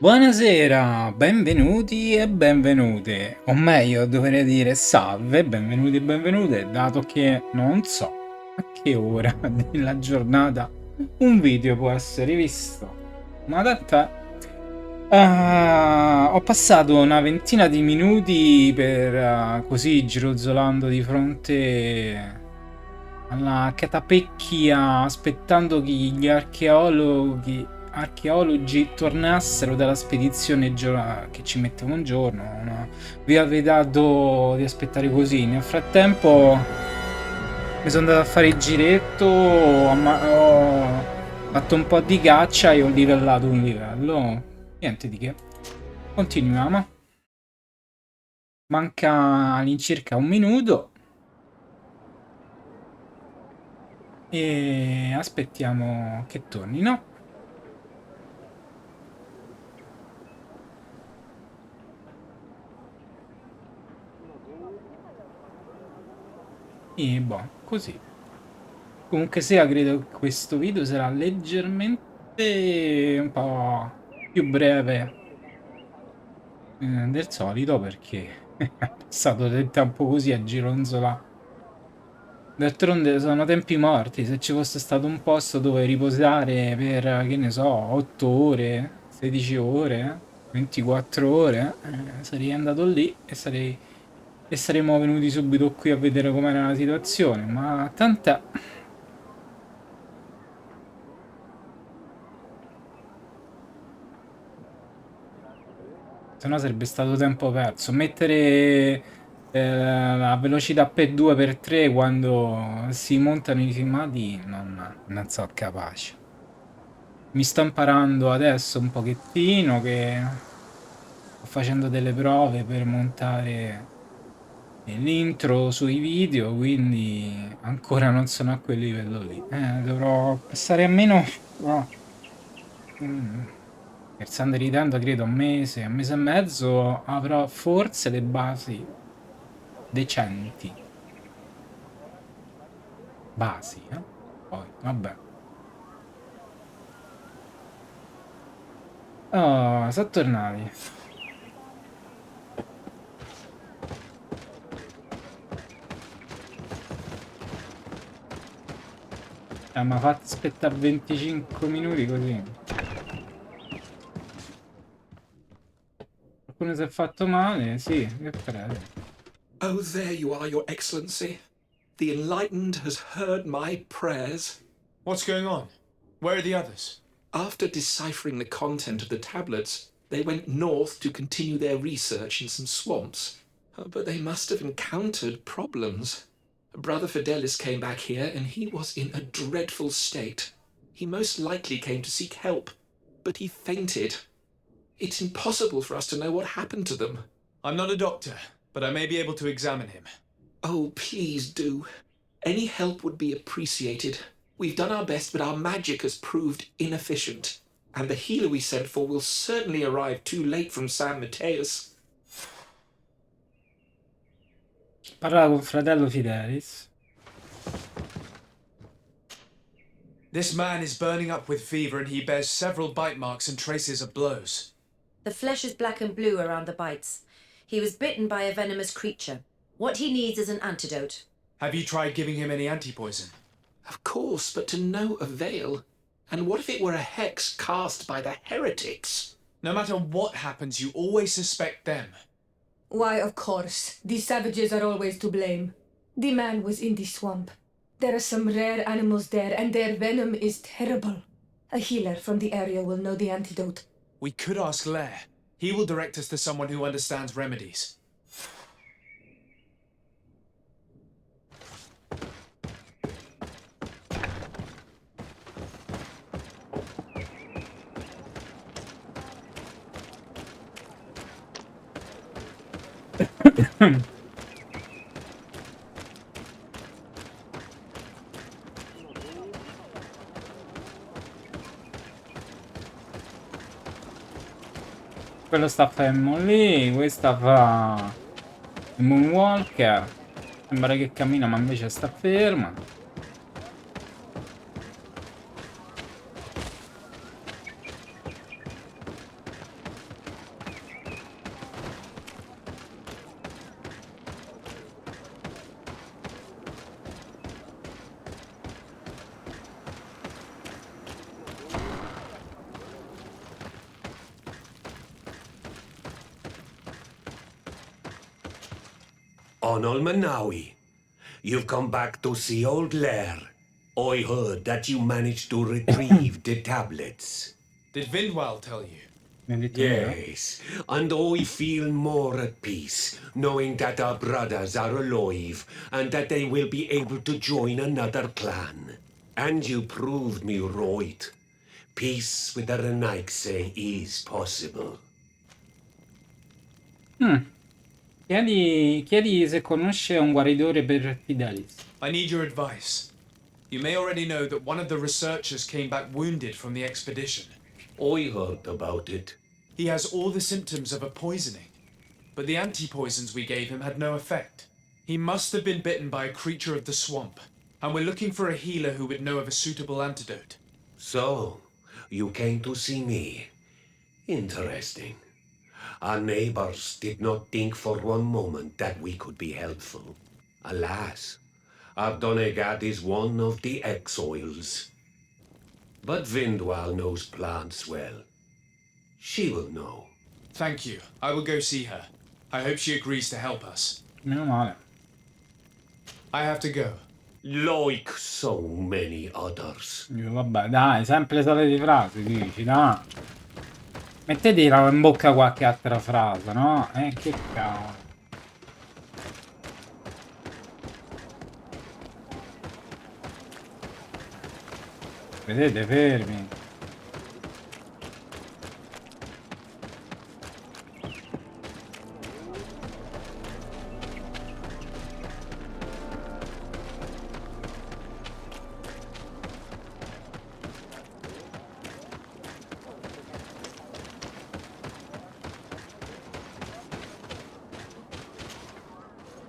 Buonasera, benvenuti e benvenute, o meglio dovrei dire salve, benvenuti e benvenute, dato che non so a che ora della giornata un video può essere visto, ma tant'è. Ho passato una ventina di minuti per così girozzolando di fronte alla catapecchia aspettando che gli archeologi tornassero dalla spedizione che ci metteva un giorno. Vi avrei dato di aspettare così. Nel frattempo mi sono andato a fare il giretto, ho fatto un po' di caccia e ho livellato un livello. Niente di che. Continuiamo. Manca all'incirca un minuto. E aspettiamo che tornino. E boh, così. Comunque sia, credo che questo video sarà leggermente un po' più breve del solito perché è passato del tempo così a gironzola. D'altronde sono tempi morti, se ci fosse stato un posto dove riposare per, che ne so, 8 ore, 16 ore, 24 ore, sarei andato lì e saremmo venuti subito qui a vedere com'era la situazione, ma tant'è. Se no sarebbe stato tempo perso. Mettere la velocità per 2 per 3 quando si montano i filmati non so capace. Mi sto imparando adesso un pochettino che sto facendo delle prove per montare l'intro sui video, quindi ancora non sono a quel livello lì. Dovrò passare almeno, no, scherzando e ridendo, credo un mese e mezzo avrò forse le basi decenti. Basi, eh? Poi, vabbè. Oh, sono tornati. Mi ha fatto aspettare 25 minuti così. Qualcuno si è fatto male? Sì, che prego. Oh, there you are, Your Excellency. The enlightened has heard my prayers. What's going on? Where are the others? After deciphering the content of the tablets, they went north to continue their research in some swamps. But they must have encountered problems. Brother Fidelis came back here and he was in a dreadful state. He most likely came to seek help, but he fainted. It's impossible for us to know what happened to them. I'm not a doctor, but I may be able to examine him. Oh, please do. Any help would be appreciated. We've done our best, but our magic has proved inefficient. And the healer we sent for will certainly arrive too late from San Mateus. Parlava con fratello Fidelis. This man is burning up with fever and he bears several bite marks and traces of blows. The flesh is black and blue around the bites. He was bitten by a venomous creature. What he needs is an antidote. Have you tried giving him any anti-poison? Of course, but to no avail. And what if it were a hex cast by the heretics? No matter what happens, you always suspect them. Why, of course. These savages are always to blame. The man was in the swamp. There are some rare animals there, and their venom is terrible. A healer from the area will know the antidote. We could ask Lair. He will direct us to someone who understands remedies. Quello sta fermo lì, questa fa il moonwalker. Sembra che cammina ma invece sta ferma. Onol Manawi, you've come back to see old Lair. I heard that you managed to retrieve the tablets. Did Vindwal tell you? Mi ha detto vero? Yes, and I feel more at peace knowing that our brothers are alive and that they will be able to join another clan. And you proved me right. Peace with the Renaigse is possible. Chiedi se conosce un guaritore per Fidelis. I need your advice. You may already know that one of the researchers came back wounded from the expedition. I heard about it. He has all the symptoms of a poisoning, but the anti-poisons we gave him had no effect. He must have been bitten by a creature of the swamp, and we're looking for a healer who would know of a suitable antidote. So, you came to see me. Interesting. Our neighbors did not think for one moment that we could be helpful. Alas, our Donegat is one of the exiles. But Vindwal knows plants well. She will know. Thank you. I will go see her. I hope she agrees to help us. Meno male. I have to go. Like so many others. Dico, vabbè, dai, sempre le solite frasi, dici, dai. Mettete in bocca qualche altra frase, no? Che cavolo. Vedete, fermi.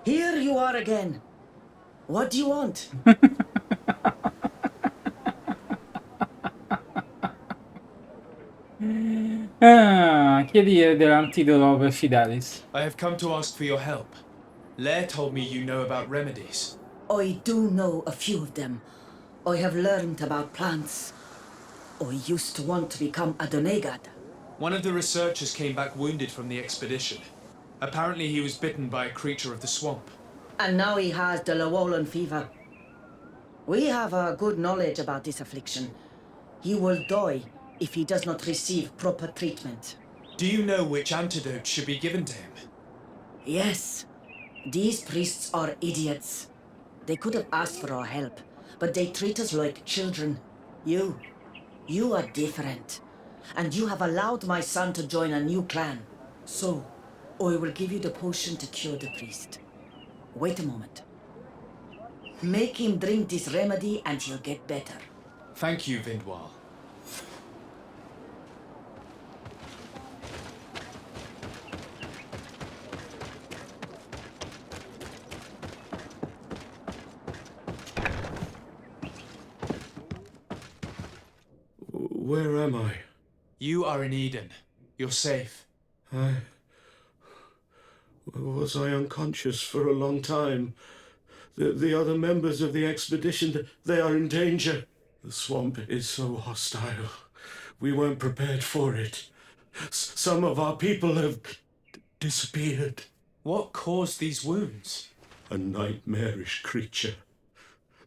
Here you are again. What do you want? Chiedi dell'antidoto per Fidelis. I have come to ask for your help. Lair told me you know about remedies. I do know a few of them. I have learned about plants. I used to want to become a Donegat. One of the researchers came back wounded from the expedition. Apparently he was bitten by a creature of the swamp. And now he has the Llewellyn fever. We have a good knowledge about this affliction. He will die if he does not receive proper treatment. Do you know which antidote should be given to him? Yes. These priests are idiots. They could have asked for our help, but they treat us like children. You are different. And you have allowed my son to join a new clan. So, I will give you the potion to cure the priest. Wait a moment. Make him drink this remedy and he'll get better. Thank you, Vindwal. Where am I? You are in Eden. You're safe. Was I unconscious for a long time? The other members of the expedition, they are in danger. The swamp is so hostile. We weren't prepared for it. Some of our people have disappeared. What caused these wounds? A nightmarish creature.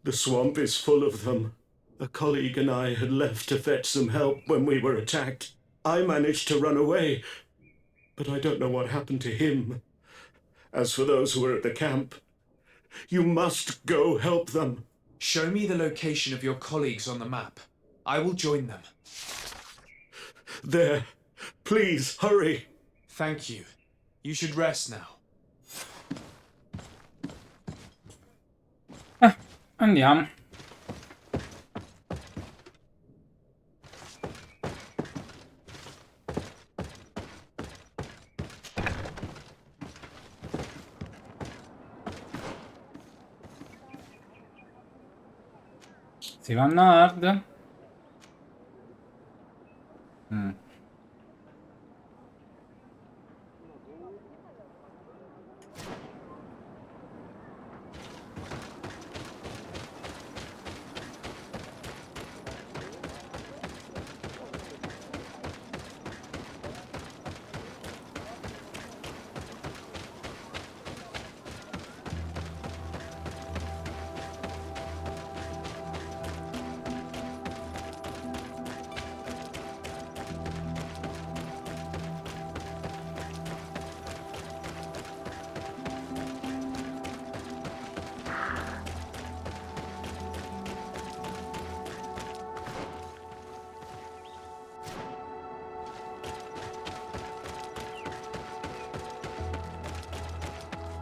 The swamp is full of them. A colleague and I had left to fetch some help when we were attacked. I managed to run away, but I don't know what happened to him. As for those who are at the camp, you must go help them. Show me the location of your colleagues on the map. I will join them. There. Please, hurry. Thank you. You should rest now. Andiamo. Si va a nord.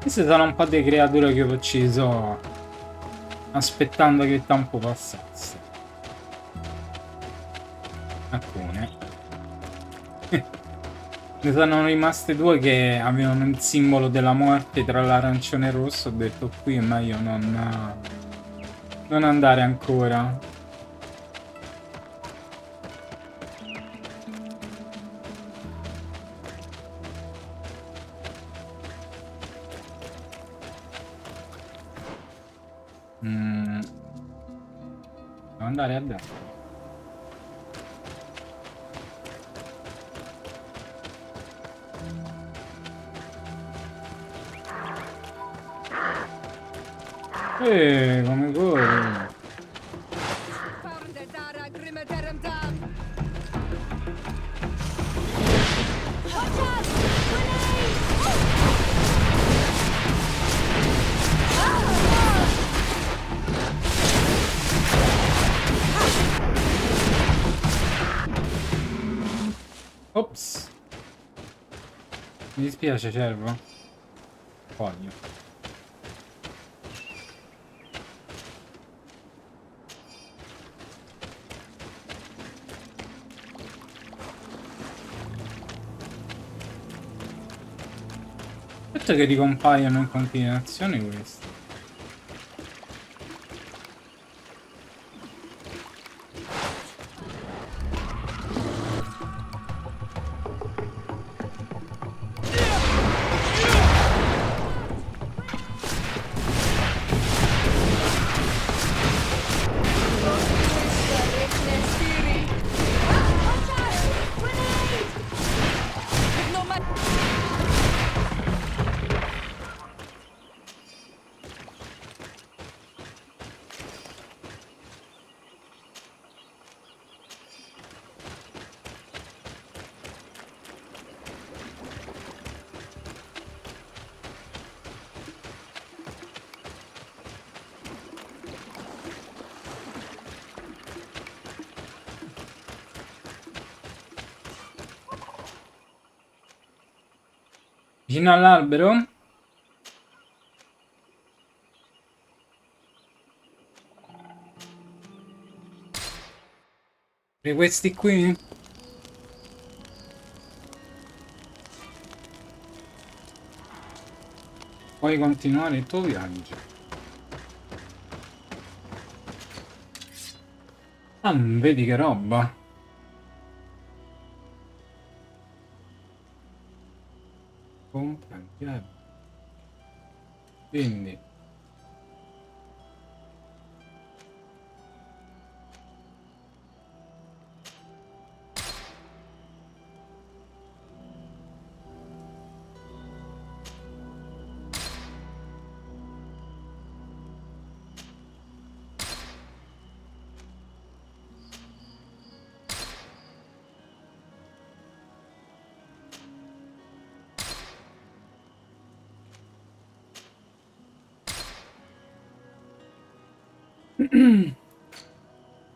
Queste sono un po' di creature che ho ucciso aspettando che il tempo passasse. Alcune. Ne sono rimaste due che avevano il simbolo della morte tra l'arancione e il rosso. Ho detto qui è meglio non andare ancora. Devo andare a destra. Come corri? Ops. Mi dispiace, cervo. Voglio. Aspetta che ricompaiono in continuazione questi. Vicino all'albero? E questi qui? Puoi continuare il tuo viaggio. Ah, vedi che roba. Compra, quindi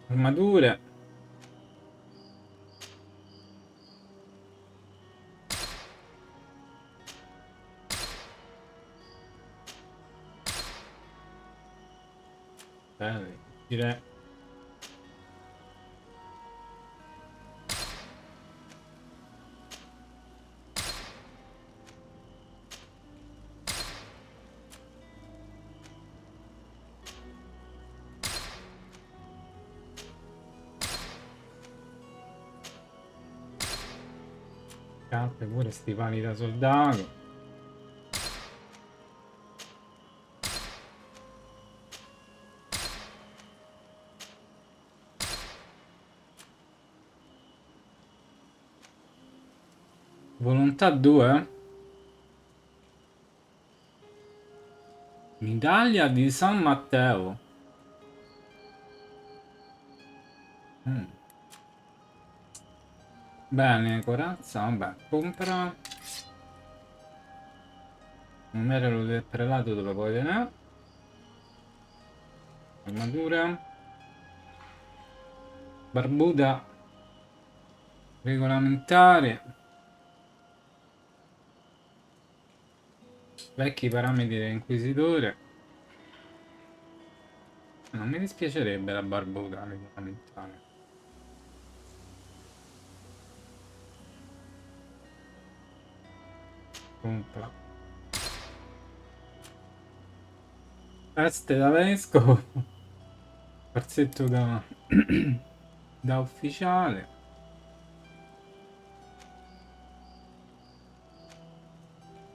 armature. Direi. Scarpe pure, stivali da soldato. Volontà 2. Medaglia di San Matteo. Bene, corazza, vabbè, compra. Numero del prelato te lo puoi tenere. Armatura. Barbuta. Regolamentare. Vecchi parametri dell'inquisitore. Non mi dispiacerebbe la barbuta regolamentare. Compra. Veste da vescovo. Farsetto da da ufficiale.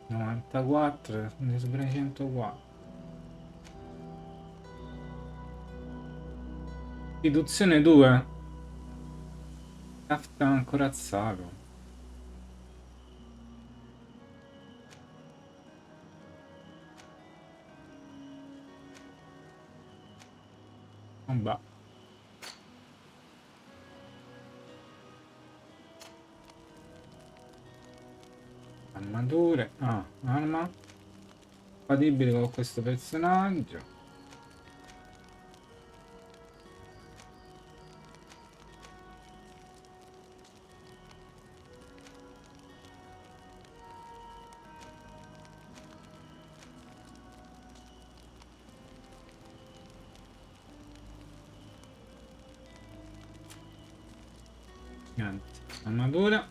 94, ne sopra i 104. Riduzione 2. Kaftan corazzato. Vabbè. Armature. Ah, arma. Compatibile con questo personaggio. Niente. Armatura.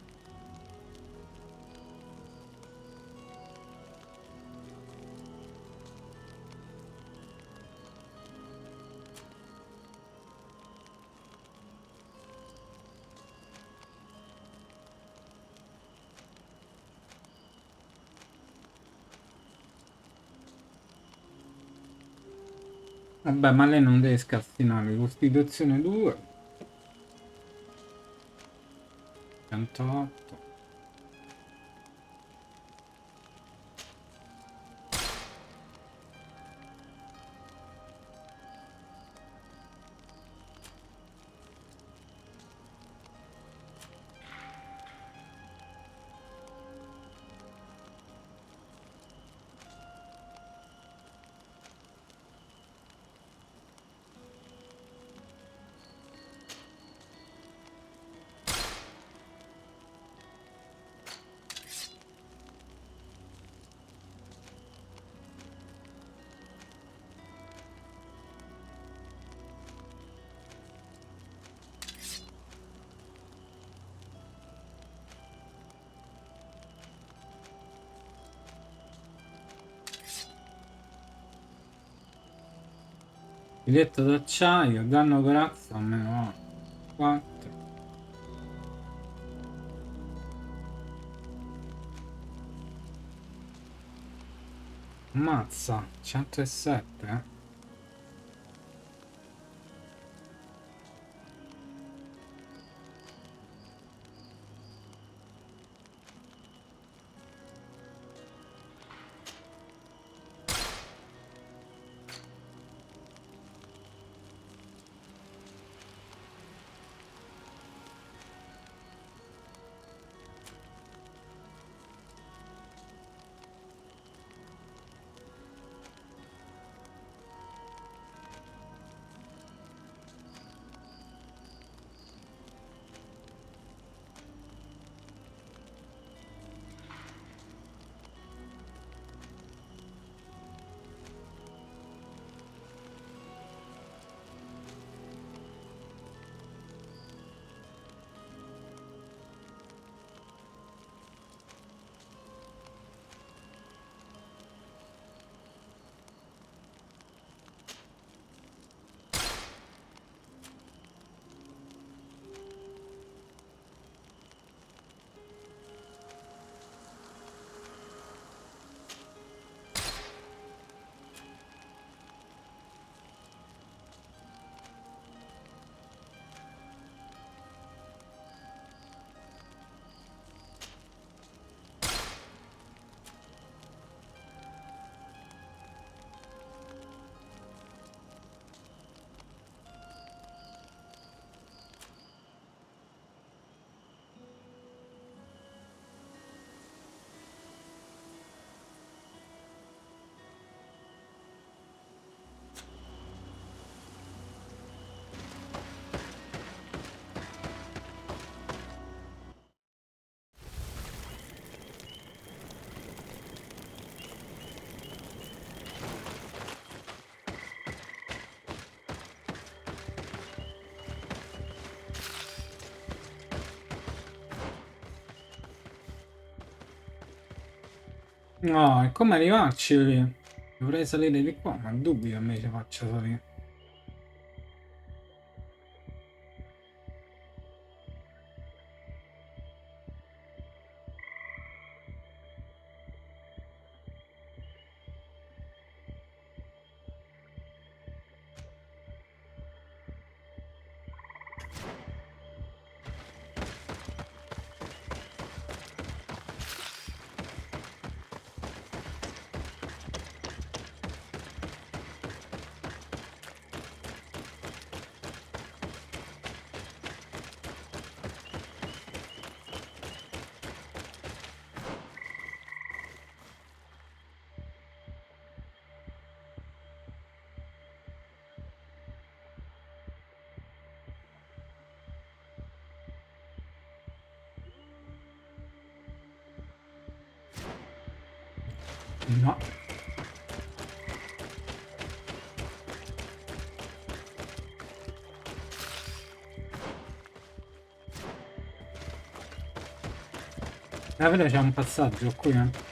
Vabbè, ma lei non deve scassinare. Costituzione 2. 108. Biglietto d'acciaio, danno corazza, almeno 4. Ammazza, 107, eh? No, e come arrivarci lì? Dovrei salire di qua, ma dubito a me ci faccia salire. No. Però c'è un passaggio qui, eh.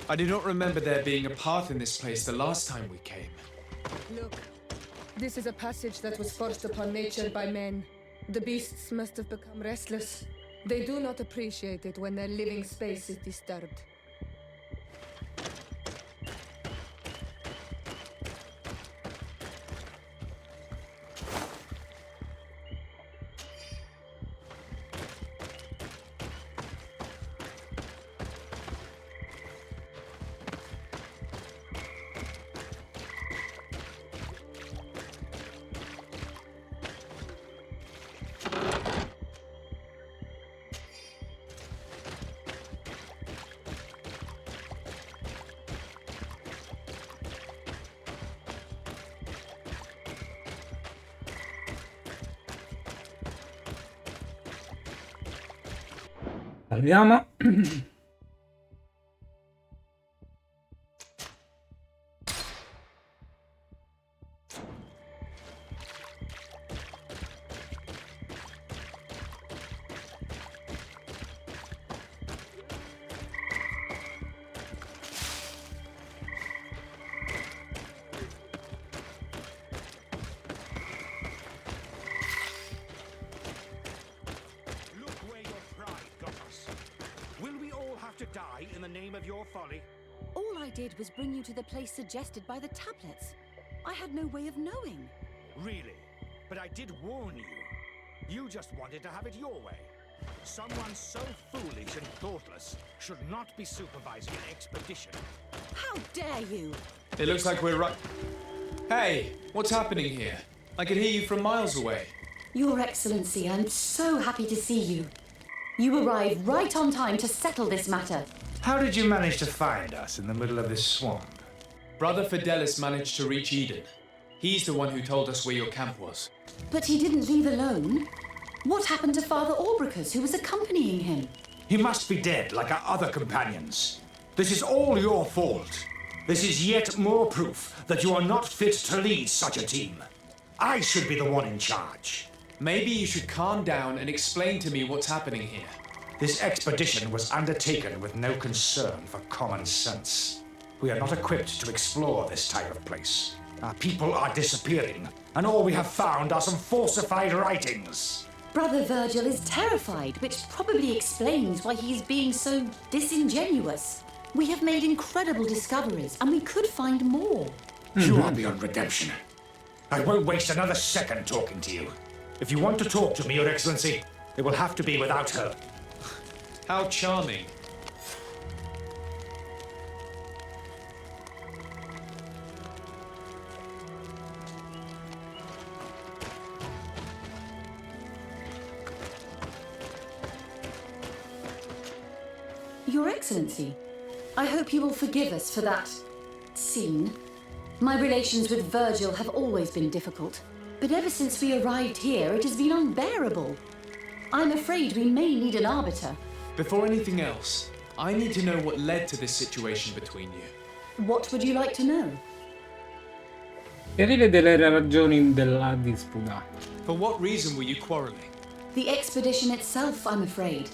I do not remember there being a path in this place the last time we came. Look, this is a passage that was forced upon nature by men. The beasts must have become restless. They do not appreciate it when their living space is disturbed. Salviamo. Die in the name of your folly? All I did was bring you to the place suggested by the tablets. I had no way of knowing. Really? But I did warn you. You just wanted to have it your way. Someone so foolish and thoughtless should not be supervising an expedition. How dare you? It looks like we're right. Hey, what's happening here? I could hear you from miles away. Your Excellency, I'm so happy to see you. You arrived right on time to settle this matter. How did you manage to find us in the middle of this swamp? Brother Fidelis managed to reach Eden. He's the one who told us where your camp was. But he didn't leave alone. What happened to Father Orbricus, who was accompanying him? He must be dead, like our other companions. This is all your fault. This is yet more proof that you are not fit to lead such a team. I should be the one in charge. Maybe you should calm down and explain to me what's happening here. This expedition was undertaken with no concern for common sense. We are not equipped to explore this type of place. Our people are disappearing, and all we have found are some falsified writings. Brother Virgil is terrified, which probably explains why he is being so disingenuous. We have made incredible discoveries, and we could find more. You are beyond redemption. I won't waste another second talking to you. If you want to talk to me, Your Excellency, it will have to be without her. How charming. Your Excellency, I hope you will forgive us for that scene. My relations with Virgil have always been difficult, but ever since we arrived here, it has been unbearable. I'm afraid we may need an arbiter. Before anything else, I need to know what led to this situation between you. What would you like to know? Chiarire delle ragioni della disputa. For what reason were you quarreling? The expedition itself, I'm afraid.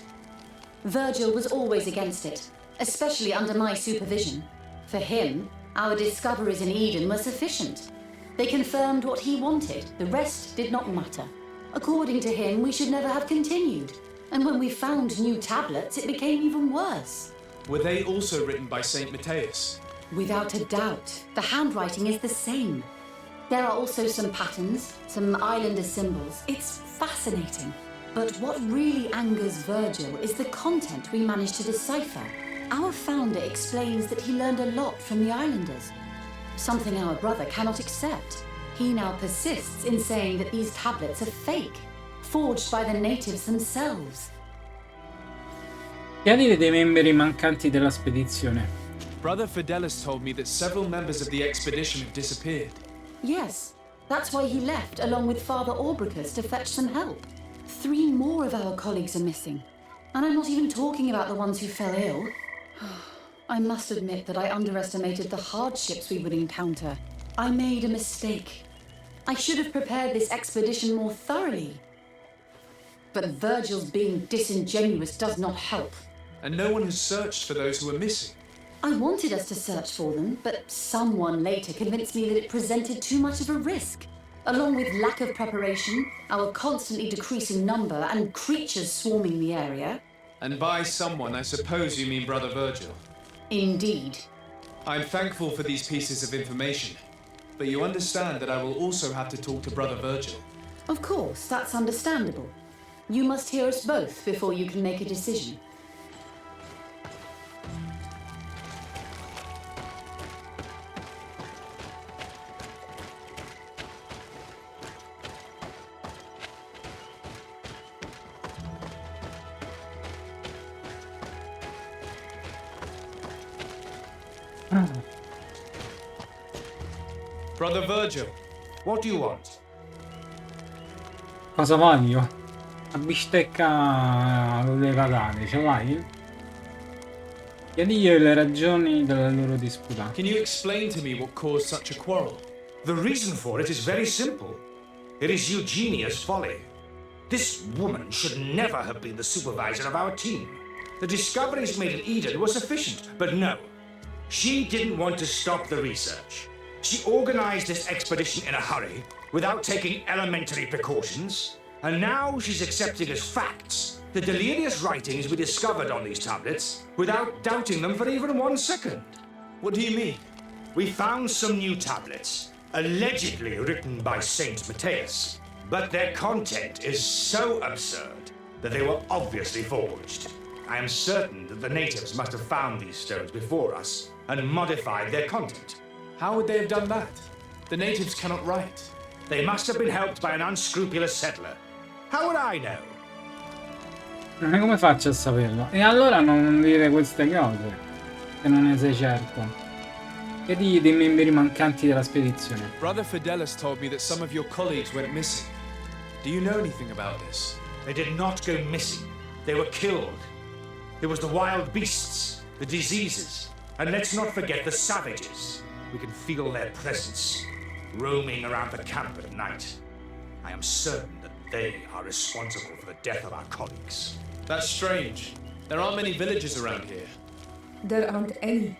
Virgil was always against it, especially under my supervision. For him, our discoveries in Eden were sufficient. They confirmed what he wanted. The rest did not matter. According to him, we should never have continued. And when we found new tablets, it became even worse. Were they also written by Saint Matthias? Without a doubt. The handwriting is the same. There are also some patterns, some islander symbols. It's fascinating. But what really angers Virgil is the content we managed to decipher. Our founder explains that he learned a lot from the islanders, something our brother cannot accept. He now persists in saying that these tablets are fake, forged by the natives themselves. Chiarire dei membri mancanti della spedizione. Brother Fidelis told me that several members of the expedition have disappeared. Yes, that's why he left along with Father Aubricus to fetch some help. 3 more of our colleagues are missing. And I'm not even talking about the ones who fell ill. I must admit that I underestimated the hardships we would encounter. I made a mistake. I should have prepared this expedition more thoroughly. But Virgil's being disingenuous does not help. And no one has searched for those who are missing. I wanted us to search for them, but someone later convinced me that it presented too much of a risk. Along with lack of preparation, our constantly decreasing number, and creatures swarming the area. And by someone, I suppose you mean Brother Virgil. Indeed. I'm thankful for these pieces of information, but you understand that I will also have to talk to Brother Virgil. Of course, that's understandable. You must hear us both before you can make a decision. Brother Virgil, What do you want? Cosa voglio? La bistecca con le patate, ce l'hai? Chiarire le ragioni della loro disputa. can you explain to me what caused such a quarrel? The reason for it is very simple. It is Eugenia's folly. This woman should never have been the supervisor of our team. The discoveries made in Eden were sufficient, but no. She didn't want to stop the research. She organized this expedition in a hurry, without taking elementary precautions, and now she's accepting as facts the delirious writings we discovered on these tablets, without doubting them for even 1 second. What do you mean? We found some new tablets, allegedly written by Saint Matthias, but their content is so absurd that they were obviously forged. I am certain that the natives must have found these stones before us and modified their content. How would they have done that? The natives cannot write. They must have been helped by an unscrupulous settler. How would I know? Come faccio a saperlo? E allora non dire queste cose, se non ne sei certo. Chiarire dei membri mancanti della spedizione. Brother Fidelis told me that some of your colleagues went missing. Do you know anything about this? They did not go missing. They were killed. It was the wild beasts, the diseases, and let's not forget the savages. We can feel their presence, roaming around the camp at night. I am certain that they are responsible for the death of our colleagues. That's strange. There aren't many villages around here. There aren't any.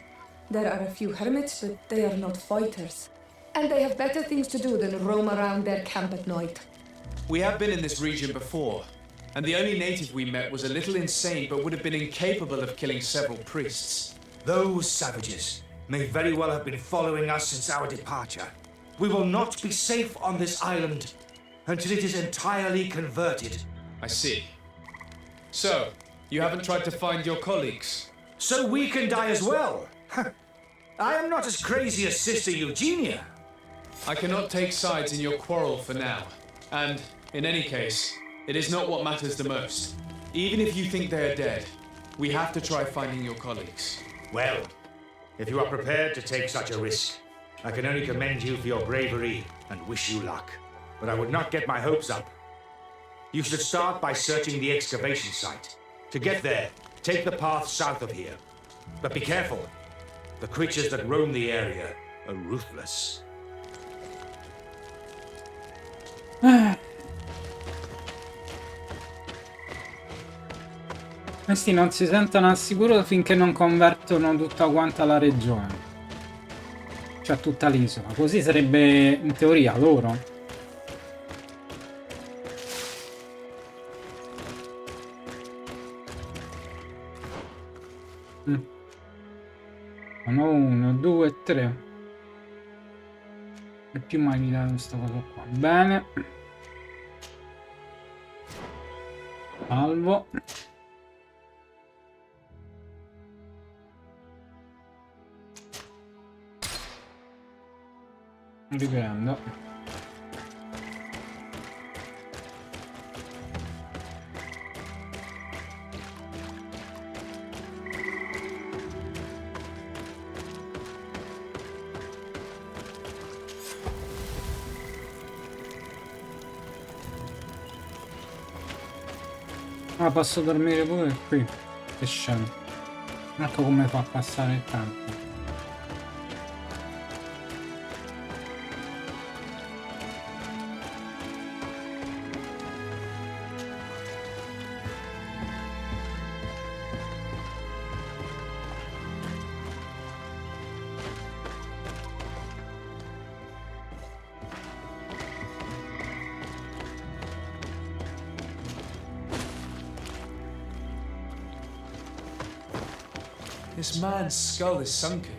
There are a few hermits, but they are not fighters. And they have better things to do than roam around their camp at night. We have been in this region before, and the only native we met was a little insane but would have been incapable of killing several priests. Those savages may very well have been following us since our departure. We will not be safe on this island until it is entirely converted. I see. So, you haven't tried to find your colleagues? So we can die as well. I am not as crazy as Sister Eugenia. I cannot take sides in your quarrel for now. And, in any case, it is not what matters the most. Even if you think they are dead, we have to try finding your colleagues. Well, if you are prepared to take such a risk, I can only commend you for your bravery and wish you luck. But I would not get my hopes up. You should start by searching the excavation site. To get there, Take the path south of here. But be careful. The creatures that roam the area are ruthless. Questi non si sentono al sicuro finché non convertono tutta quanta la regione. Cioè tutta l'isola. Così sarebbe in teoria loro. Sono 1, 2, 3. E più mai mi dà questa cosa qua. Bene. Salvo. Riprendo. Ah, posso dormire pure qui. Che scemo. Ecco come fa a passare il tempo. This man's skull is sunken,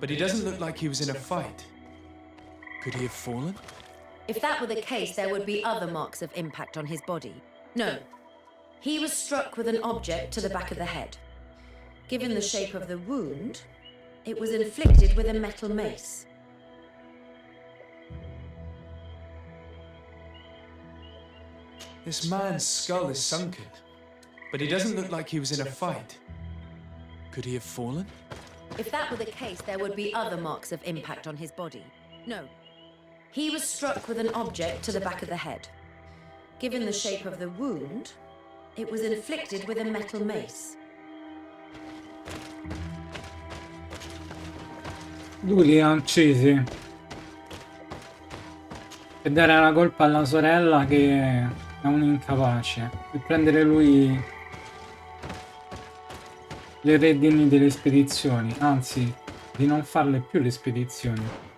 but he doesn't look like he was in a fight. Could he have fallen? If that were the case, there would be other marks of impact on his body. No. He was struck with an object to the back of the head. Given the shape of the wound, it was inflicted with a metal mace. This man's skull is sunken, but he doesn't look like he was in a fight. Could he have fallen? If that were the case, there would be other marks of impact on his body. No. He was struck with an object to the back of the head. Given the shape of the wound, it was inflicted with a metal mace. Lui li ha uccisi. E dare la colpa alla sorella che è un incapace. E prendere lui le redini delle spedizioni, anzi di non farle più le spedizioni.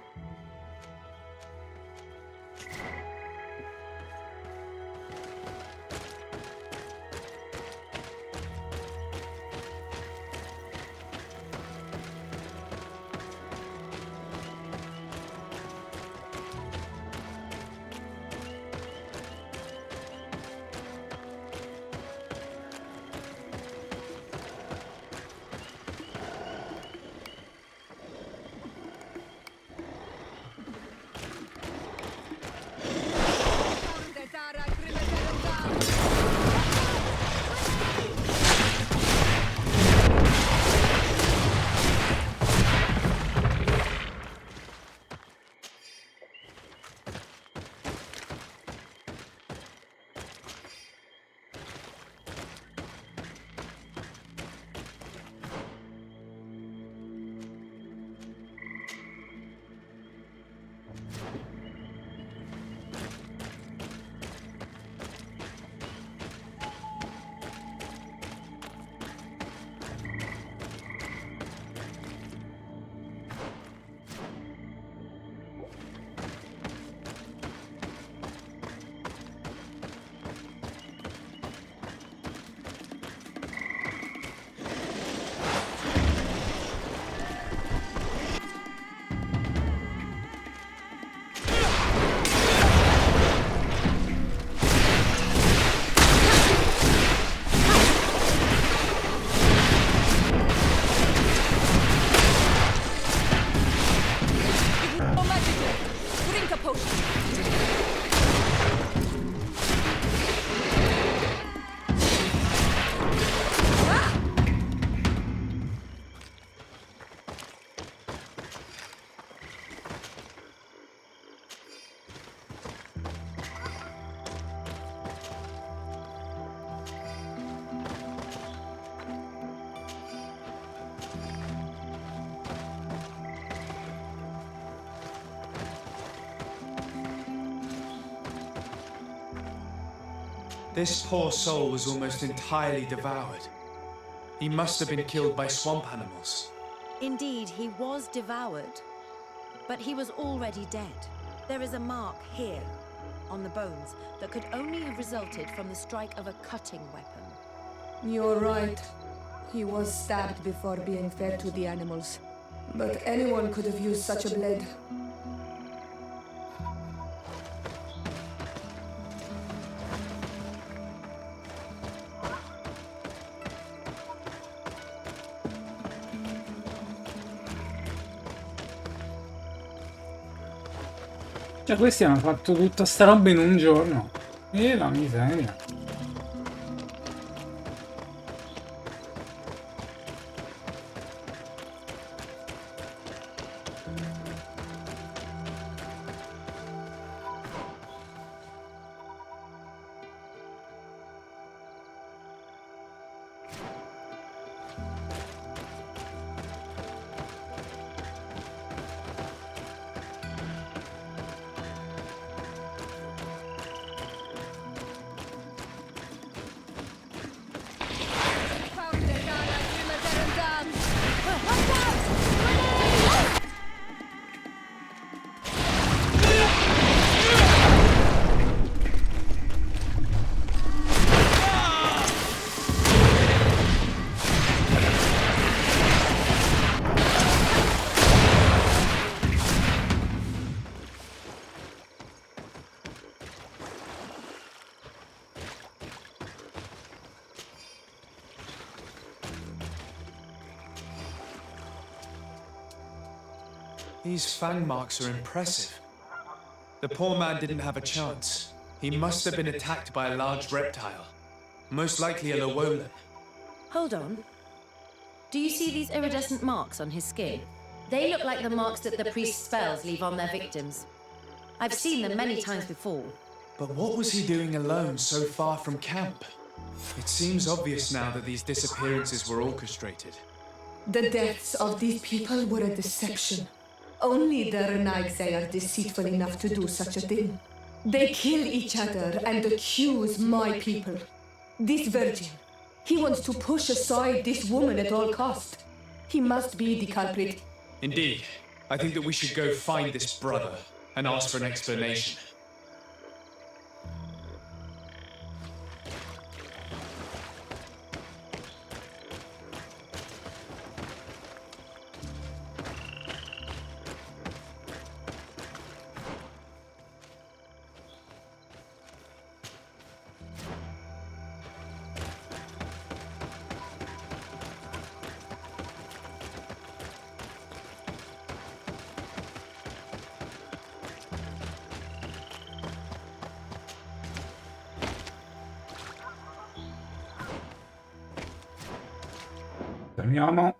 This poor soul was almost entirely devoured. He must have been killed by swamp animals. Indeed, he was devoured, but he was already dead. There is a mark here, on the bones, that could only have resulted from the strike of a cutting weapon. You're right. He was stabbed before being fed to the animals. But anyone could have used such a blade. Cioè, questi hanno fatto tutta sta roba in un giorno. E la miseria. These fang marks are impressive. The poor man didn't have a chance. He must have been attacked by a large reptile. Most likely a Lowolan. Hold on. Do you see these iridescent marks on his skin? They look like the marks that the priest's spells leave on their victims. I've seen them many times before. But what was he doing alone so far from camp? It seems obvious now that these disappearances were orchestrated. The deaths of these people were a deception. Only the Renaigse are deceitful enough to do such a thing. They kill each other and accuse my people. This virgin, he wants to push aside this woman at all cost. He must be the culprit. Indeed. I think that we should go find this brother and ask for an explanation. Torniamo.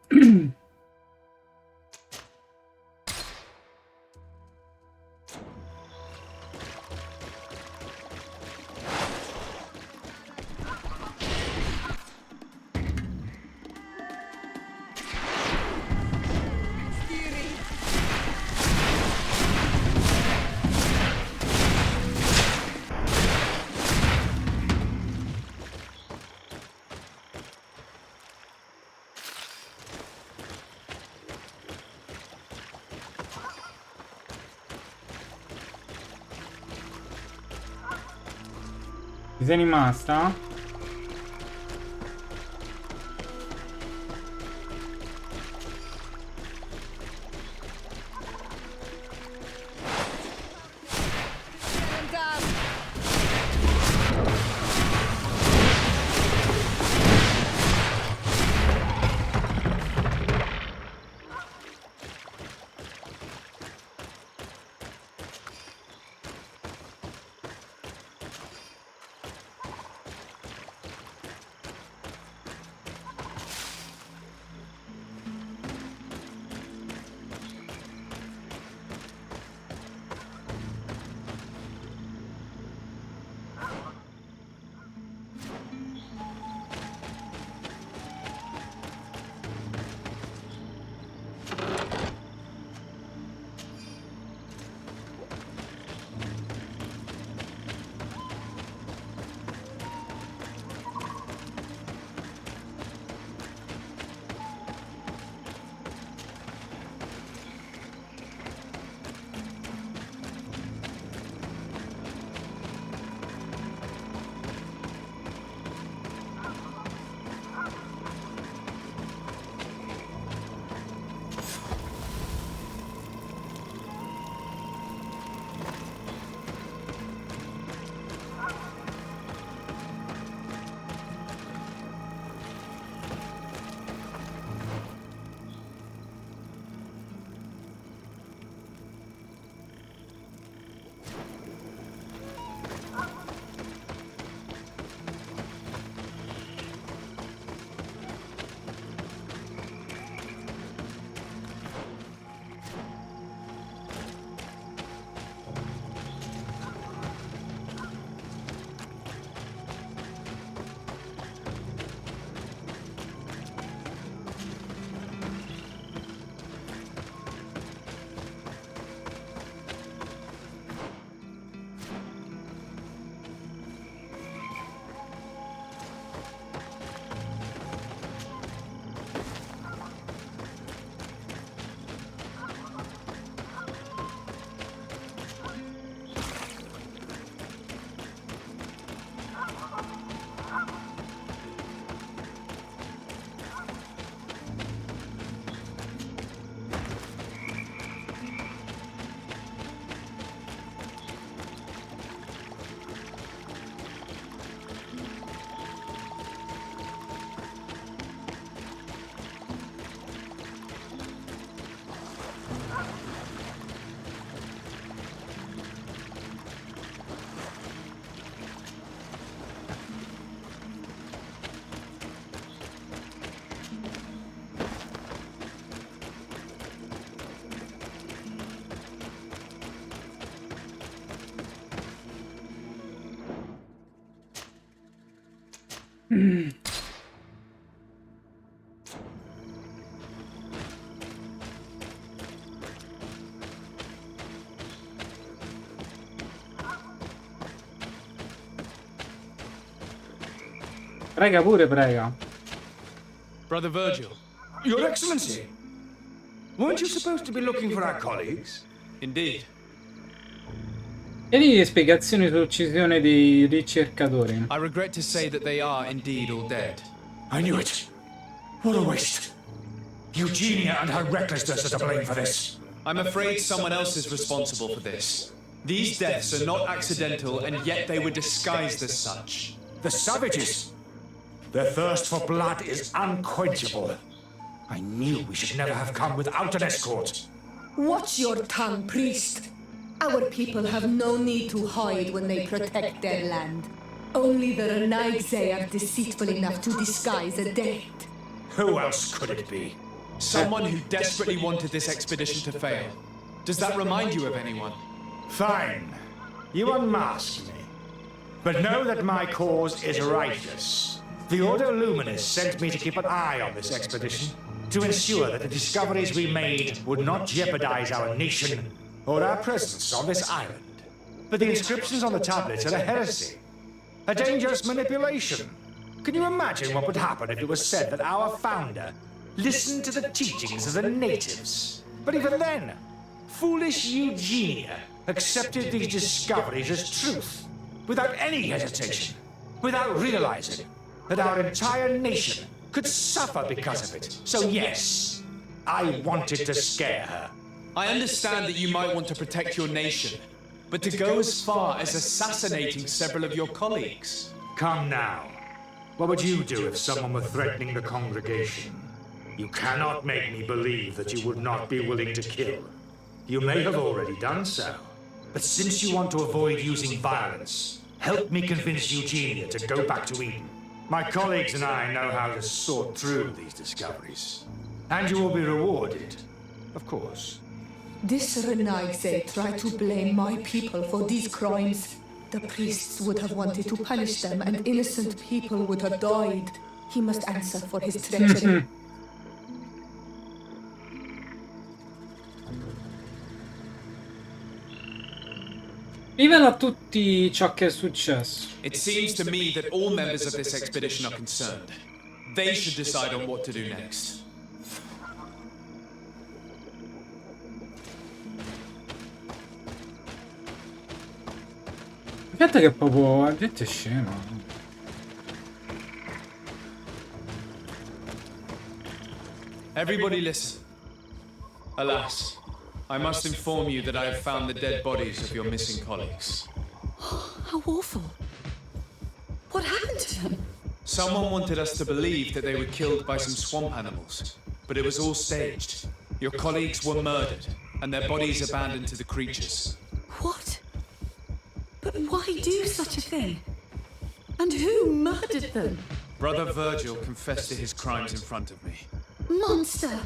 Ti sei rimasta? Prega pure, prega. Brother Virgil. Your Excellency, weren't you supposed to be looking for our colleagues? Indeed. Chiedi spiegazioni sull'uccisione dei ricercatori. I regret to say that they are indeed all dead. I knew it. What a waste. Eugenia and her recklessness are to blame for this. I'm afraid someone else is responsible for this. These deaths are not accidental, and yet they were disguised as such. The savages. Their thirst for blood is unquenchable. I knew we should never have come without an escort. Watch your tongue, priest. Our people have no need to hide when they protect their land. Only the Renaigse are deceitful enough to disguise a deed. Who else could it be? Someone who desperately wanted this expedition to fail. Does that remind you of anyone? Fine. You unmask me. But know that my cause is righteous. The Order Luminous sent me to keep an eye on this expedition, to ensure that the discoveries we made would not jeopardize our nation or our presence on this island. But the inscriptions on the tablets are a heresy, a dangerous manipulation. Can you imagine what would happen if it was said that our founder listened to the teachings of the natives? But even then, foolish Eugenia accepted these discoveries as truth, without any hesitation, without realizing that our entire nation could suffer because of it. So yes, I wanted to scare her. I understand that you might want to protect your nation, but to go as far as assassinating several of your colleagues. Come now. What would you do if someone were threatening the congregation? You cannot make me believe that you would not be willing to kill. You may have already done so. But since you want to avoid using violence, help me convince Eugenia to go back to Eden. My colleagues and I know how to sort through these discoveries. And you will be rewarded, of course. This Renaigse tried to blame my people for these crimes. The priests would have wanted to punish them, and innocent people would have died. He must answer for his treachery. Rivela a tutti ciò che è successo. It seems to me that all members of this expedition are concerned. They should decide on what to do next. Aspetta che proprio la gente è scema. Everybody listen. Alas, I must inform you that I have found the dead bodies of your missing colleagues. How awful. What happened to them? Someone wanted us to believe that they were killed by some swamp animals, but it was all staged. Your colleagues were murdered, and their bodies abandoned to the creatures. What? But why do such a thing? And who murdered them? Brother Virgil confessed to his crimes in front of me. Monster!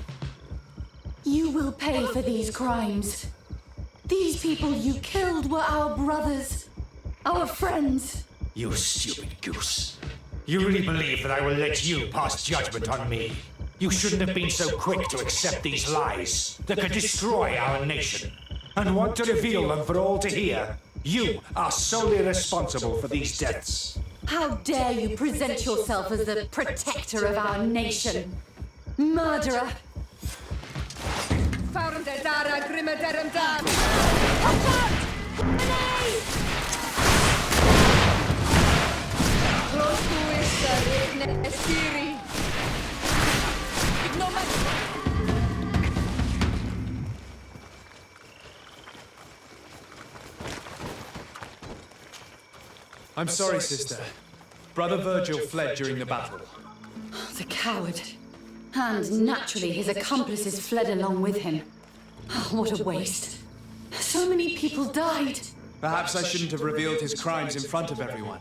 You will pay for these crimes. These people you killed were our brothers, our friends. You stupid goose. You really believe that I will let you pass judgment on me? You shouldn't have been so quick to accept these lies that could destroy our nation. And want to reveal them for all to hear. You are solely responsible for these deaths. How dare you present yourself as the protector of our nation? Murderer! I'm sorry, sister. Brother Virgil fled during the battle. The coward. And naturally, his accomplices fled along with him. Oh, what a waste. So many people died. Perhaps I shouldn't have revealed his crimes in front of everyone.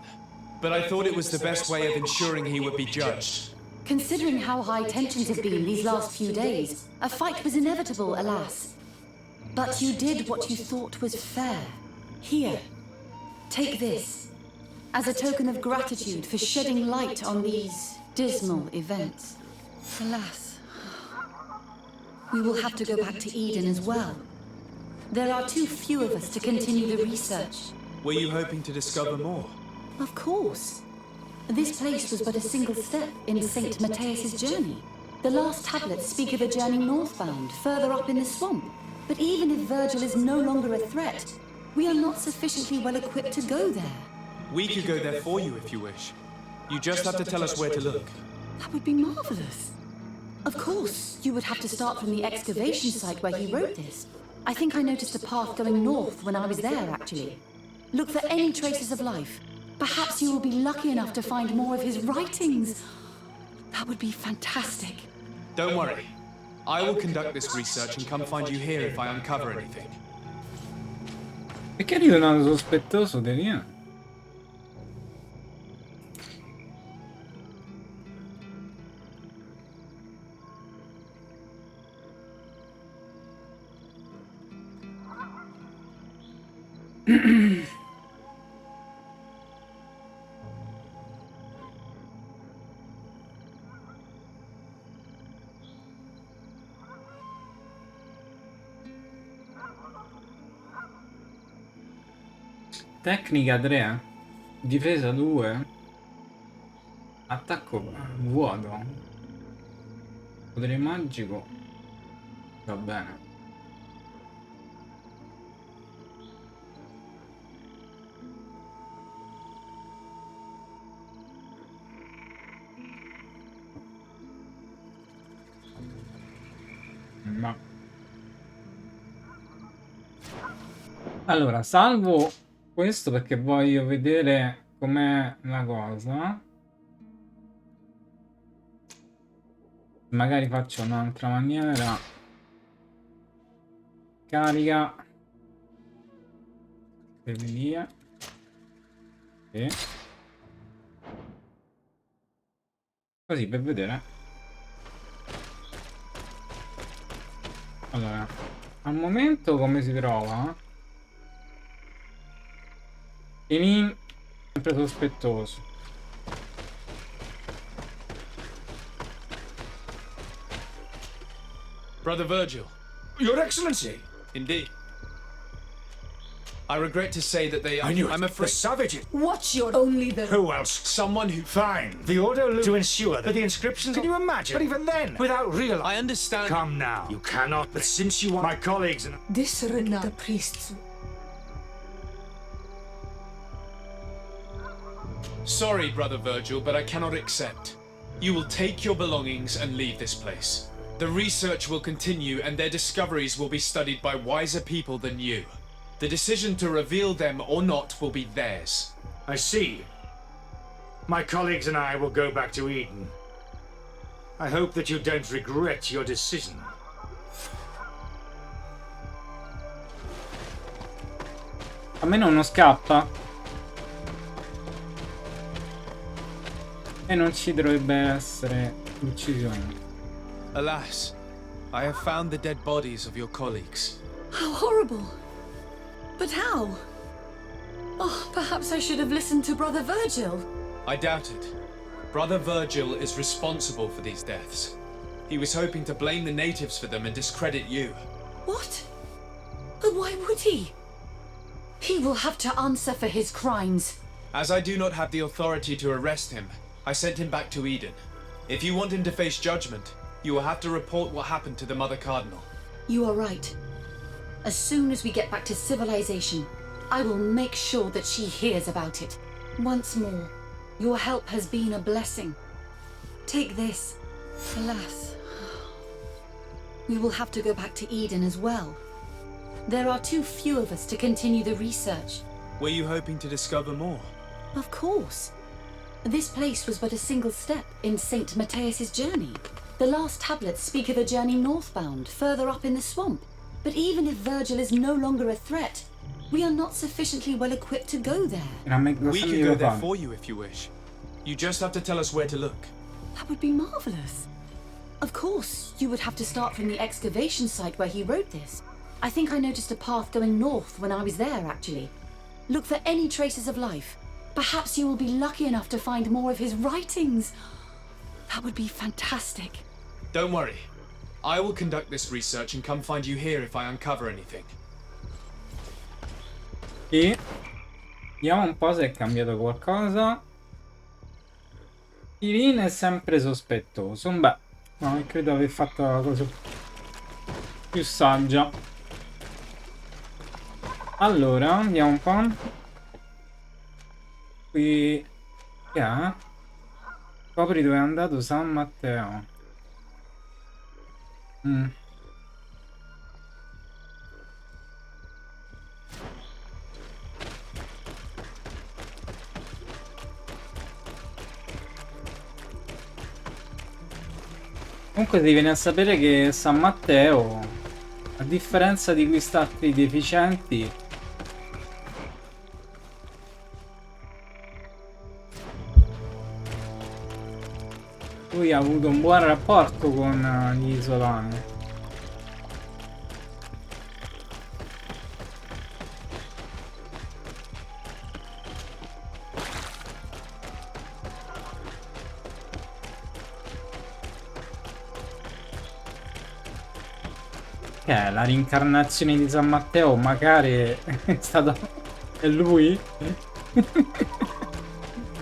But I thought it was the best way of ensuring he would be judged. Considering how high tensions have been these last few days, a fight was inevitable, alas. But you did what you thought was fair. Here, take this. as a token of gratitude for shedding light on these dismal events. Alas, we will have to go back to Eden as well. There are too few of us to continue the research. Were you hoping to discover more? Of course. This place was but a single step in St. Matthias's journey. The last tablets speak of a journey northbound, further up in the swamp. But even if Virgil is no longer a threat, we are not sufficiently well equipped to go there. We could go there for you if you wish. You just have to tell us where to look. That would be marvelous. Of course, you would have to start from the excavation site where he wrote this. I think I noticed a path going north when I was there, actually. Look for any traces of life. Perhaps you will be lucky enough to find more of his writings. That would be fantastic. Don't worry. I will conduct this research and come find you here if I uncover anything. Perché ridono sospettoso, Delia? Tecnica 3, difesa 2, attacco vuoto, potere magico, va bene. Ma allora salvo questo perché voglio vedere com'è la cosa. Magari faccio un'altra maniera. Carica per via. Sì. Così per vedere. Allora, al momento come si trova? Emin sempre sospettoso. Brother Virgil. Your Excellency! Indeed. I regret to say that they are... I knew it. I'm afraid... The savages! What's your only the... Who else? Someone who... Fine. The order to ensure that the inscriptions... Can you imagine? But even then, without real... I understand... Come now. You cannot, but since you want... My colleagues and... This renowned the priests. Sorry, Brother Virgil, but I cannot accept. You will take your belongings and leave this place. The research will continue and their discoveries will be studied by wiser people than you. The decision to reveal them or not will be theirs. I see. My colleagues and I will go back to Eden. I hope that you don't regret your decision. A me non scappa. E non ci dovrebbe essere uccisione. Alas, I have found the dead bodies of your colleagues. How horrible! But how? Oh, perhaps I should have listened to Brother Virgil. I doubt it. Brother Virgil is responsible for these deaths. He was hoping to blame the natives for them and discredit you. What? But why would he? He will have to answer for his crimes. As I do not have the authority to arrest him, I sent him back to Eden. If you want him to face judgment, you will have to report what happened to the Mother Cardinal. You are right. As soon as we get back to civilization, I will make sure that she hears about it. Once more, your help has been a blessing. Take this. Alas, we will have to go back to Eden as well. There are too few of us to continue the research. Were you hoping to discover more? Of course. This place was but a single step in St. Matthias's journey. The last tablets speak of a journey northbound, further up in the swamp. But even if Virgil is no longer a threat, we are not sufficiently well equipped to go there. We can go there for you if you wish. You just have to tell us where to look. That would be marvelous. Of course, you would have to start from the excavation site where he wrote this. I think I noticed a path going north when I was there, actually. Look for any traces of life. Perhaps you will be lucky enough to find more of his writings. That would be fantastic. Don't worry. I will conduct this research and come find you here if I uncover anything. E vediamo un po' se è cambiato qualcosa. Irene è sempre sospettoso. Beh, no, credo aver fatto la cosa più saggia. Allora, andiamo un po'. Qui. Che ha? Scopri dove è andato San Matteo. Comunque ti viene a sapere che San Matteo, a differenza di questi altri deficienti, lui ha avuto un buon rapporto con gli isolani. Che è la rincarnazione di San Matteo? Magari è stato... è lui?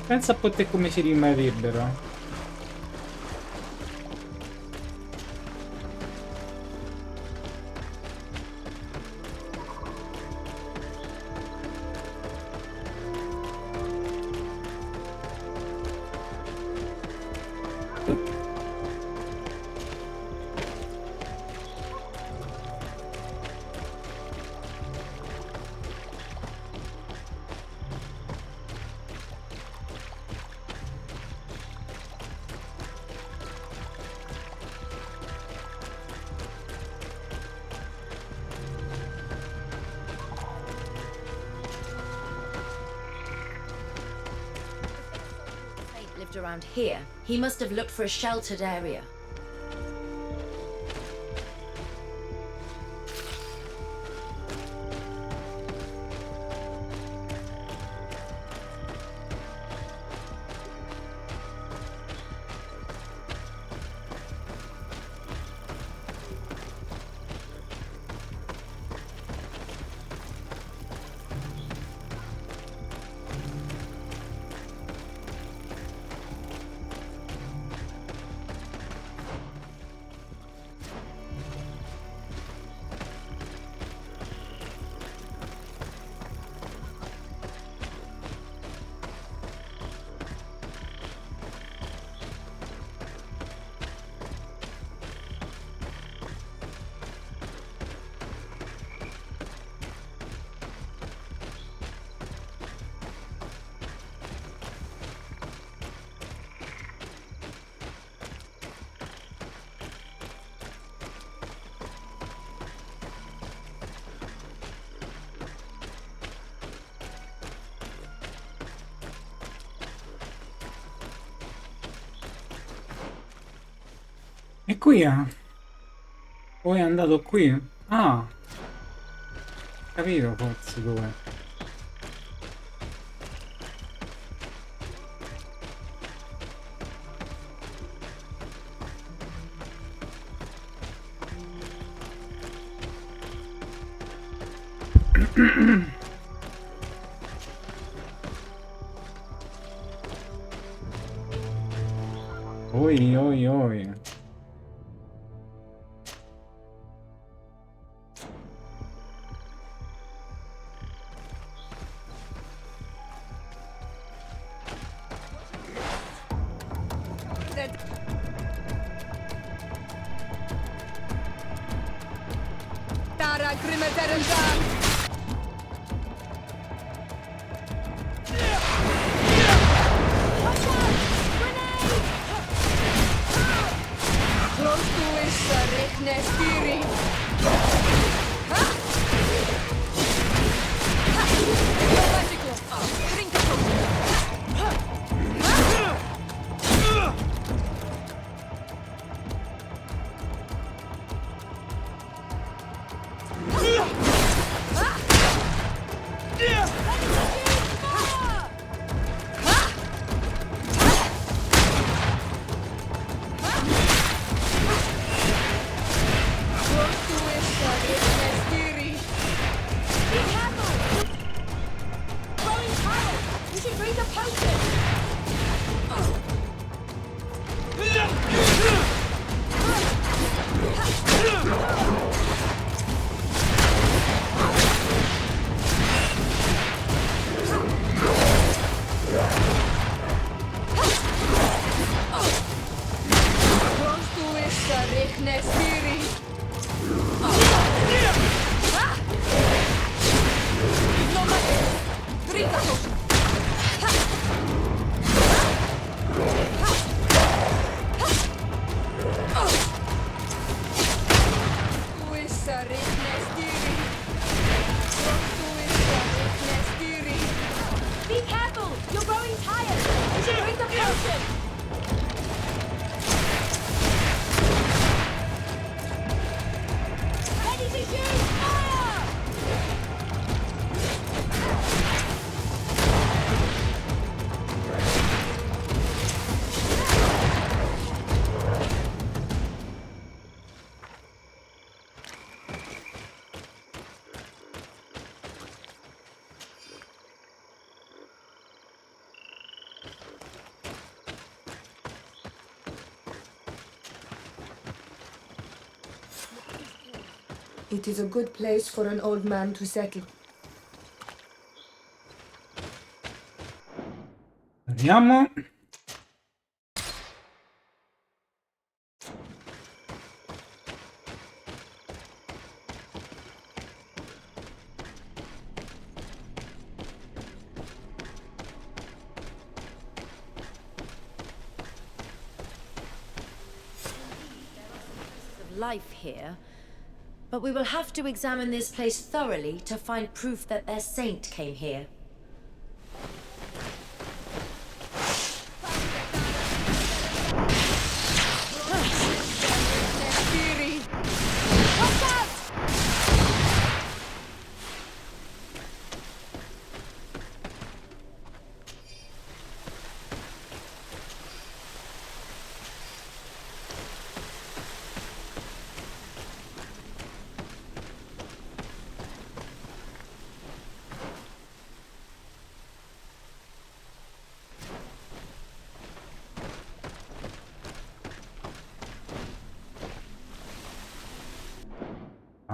Pensa a te come ci rimarrebbero. Around here, he must have looked for a sheltered area. E qui è? O è andato qui? Ah! Capito forse dove. Oi, oi, oi. drink a potion! Be careful! You're growing tired! You should drink a potion! Ready to shoot! Fire! It is a good place for an old man to settle. Andiamo. Life here, but we will have to examine this place thoroughly to find proof that their saint came here.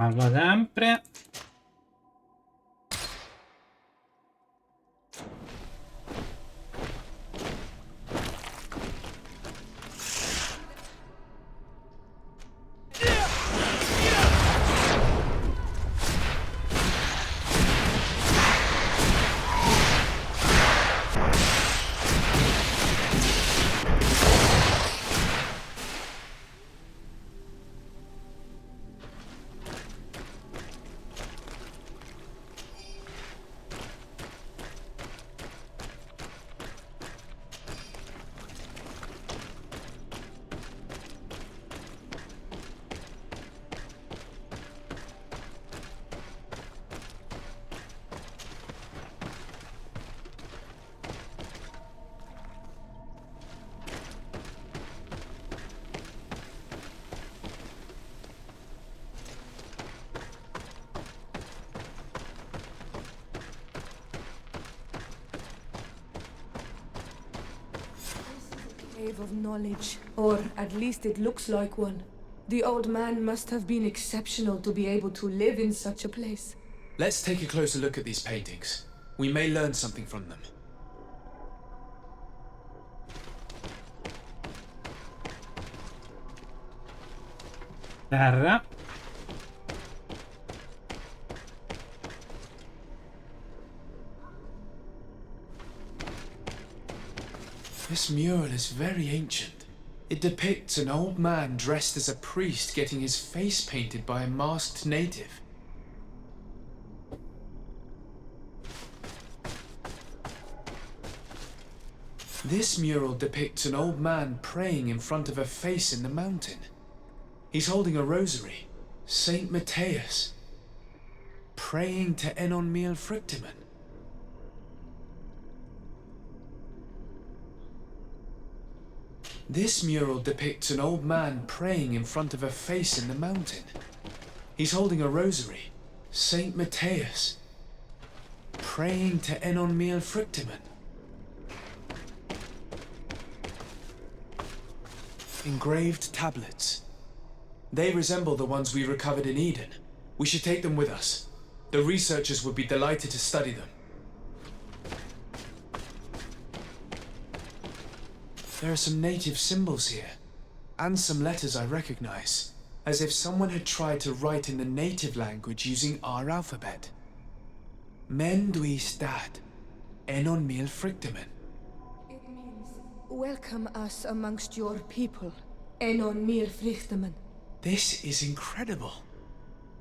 Parlo sempre. Cave of knowledge, or at least it looks like one. The old man must have been exceptional to be able to live in such a place. Let's take a closer look at these paintings. We may learn something from them. Terra. This mural is very ancient. It depicts an old man dressed as a priest getting his face painted by a masked native. This mural depicts an old man praying in front of a face in the mountain. He's holding a rosary. Saint Matthias. Praying to Enon Miel Frictimen. This mural depicts an old man praying in front of a face in the mountain. He's holding a rosary. Saint Matthias. Praying to Enon Miel Frictimen. Engraved tablets. They resemble the ones we recovered in Eden. We should take them with us. The researchers would be delighted to study them. There are some native symbols here, and some letters I recognize, as if someone had tried to write in the native language using our alphabet. Men dwi stad, enon mil frictamen. It means, welcome us amongst your people. Enon mir frichtamen. This is incredible.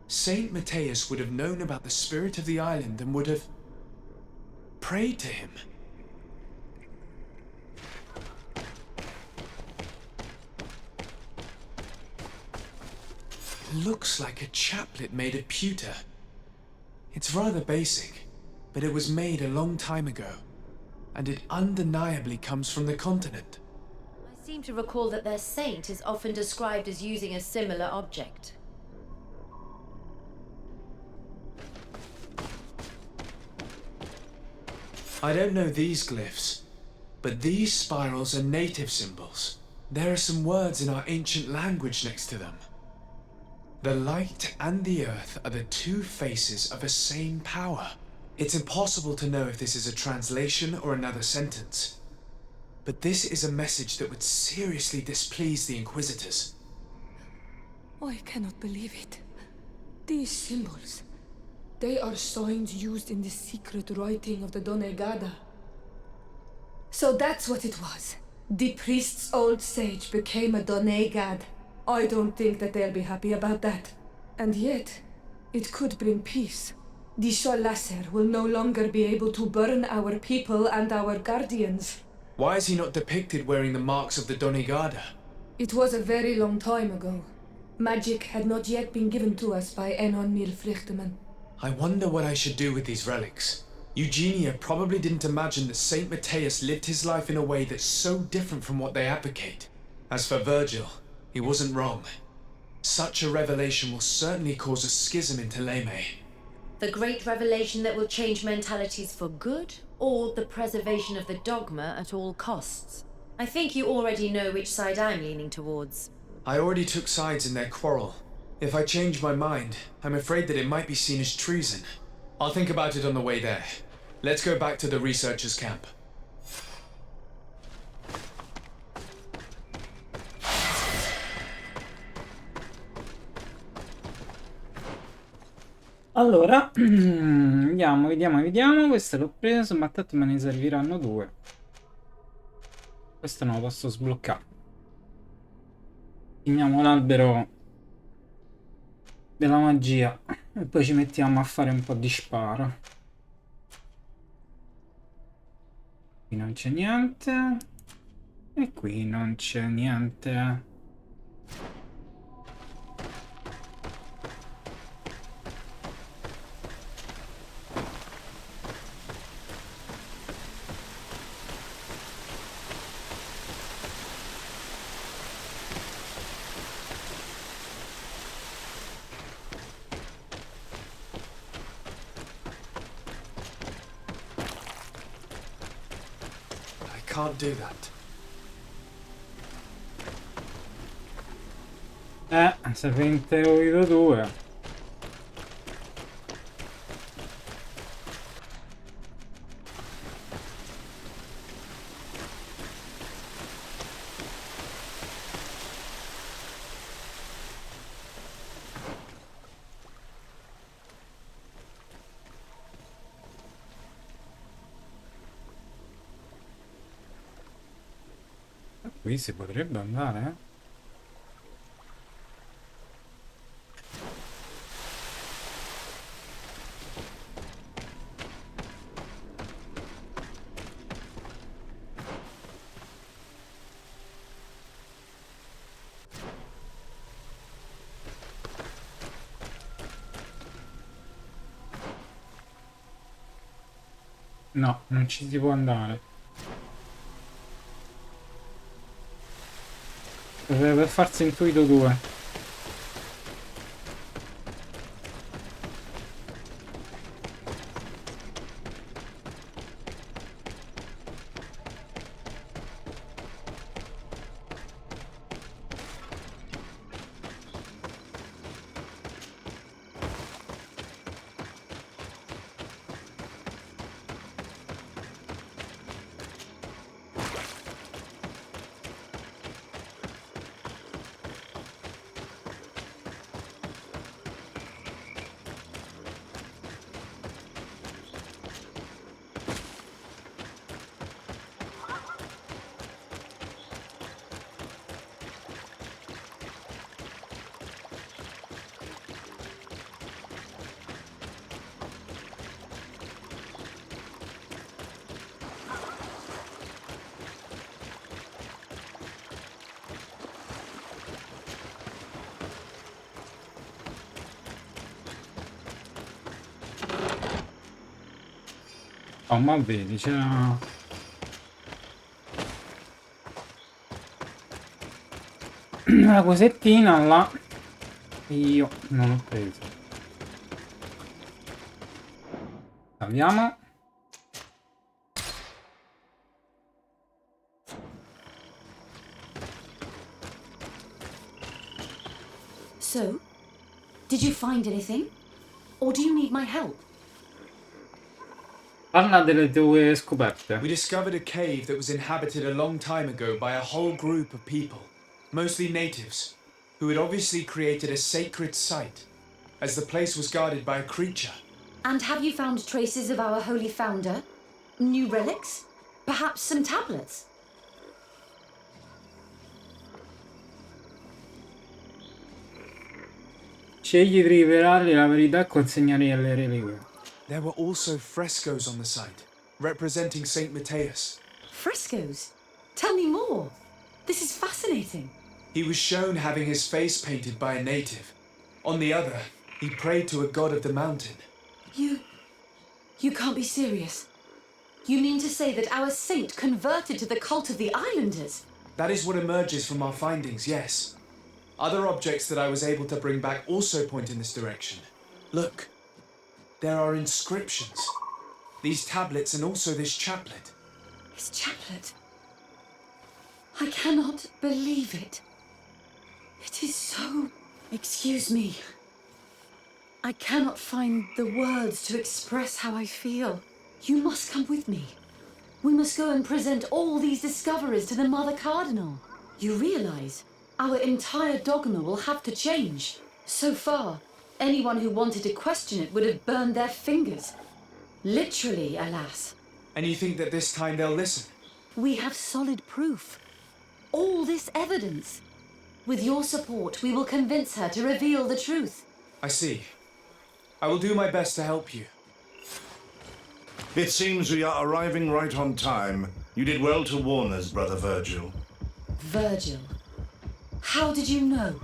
Saint Matthias would have known about the spirit of the island and would have prayed to him. Looks like a chaplet made of pewter. It's rather basic, but it was made a long time ago, and it undeniably comes from the continent. I seem to recall that their saint is often described as using a similar object. I don't know these glyphs, but these spirals are native symbols. There are some words in our ancient language next to them. The light and the earth are the two faces of a same power. It's impossible to know if this is a translation or another sentence. But this is a message that would seriously displease the Inquisitors. I cannot believe it. These symbols, they are signs used in the secret writing of the Donegada. So that's what it was. The priest's old sage became a Donegad. I don't think that they'll be happy about that. And yet, it could bring peace. The Sholasser will no longer be able to burn our people and our guardians. Why is he not depicted wearing the marks of the Donegada? It was a very long time ago. Magic had not yet been given to us by Enon Mil Frichtemann. I wonder what I should do with these relics. Eugenia probably didn't imagine that Saint Matthias lived his life in a way that's so different from what they advocate. As for Virgil, he wasn't wrong. Such a revelation will certainly cause a schism in Thélème. The great revelation that will change mentalities for good, or the preservation of the dogma at all costs? I think you already know which side I'm leaning towards. I already took sides in their quarrel. If I change my mind, I'm afraid that it might be seen as treason. I'll think about it on the way there. Let's go back to the researchers' camp. Allora, vediamo. Questo l'ho preso, ma tanto me ne serviranno due. Questo non lo posso sbloccare. Finiamo l'albero della magia e poi ci mettiamo a fare un po' di sparo. Qui non c'è niente. E qui non c'è niente. Can't do that. Serve interrogato 2. Qui si potrebbe andare, eh? No, non ci si può andare. Per farsi intuito 2. Oh, ma vedi, c'era una cosettina là. Io non l'ho preso. Salviamo. So, did you find anything? Or do you need my help? Parla delle tue scoperte. We discovered a cave that was inhabited a long time ago by a whole group of people, mostly natives, who had obviously created a sacred site, as the place was guarded by a creature. And have you found traces of our holy founder? New relics? Perhaps some tablets? Scegli di rivelargli la verità e consegnare le reliquie. There were also frescoes on the site, representing Saint Matthias. Frescoes? Tell me more. This is fascinating. He was shown having his face painted by a native. On the other, he prayed to a god of the mountain. You can't be serious. You mean to say that our saint converted to the cult of the islanders? That is what emerges from our findings, yes. Other objects that I was able to bring back also point in this direction. Look, there are inscriptions. These tablets and also this chaplet. His chaplet. I cannot believe it. It is so... Excuse me. I cannot find the words to express how I feel. You must come with me. We must go and present all these discoveries to the Mother Cardinal. You realize our entire dogma will have to change. So far, anyone who wanted to question it would have burned their fingers. Literally, alas. And you think that this time they'll listen? We have solid proof. All this evidence. With your support, we will convince her to reveal the truth. I see. I will do my best to help you. It seems we are arriving right on time. You did well to warn us, Brother Virgil. Virgil. How did you know?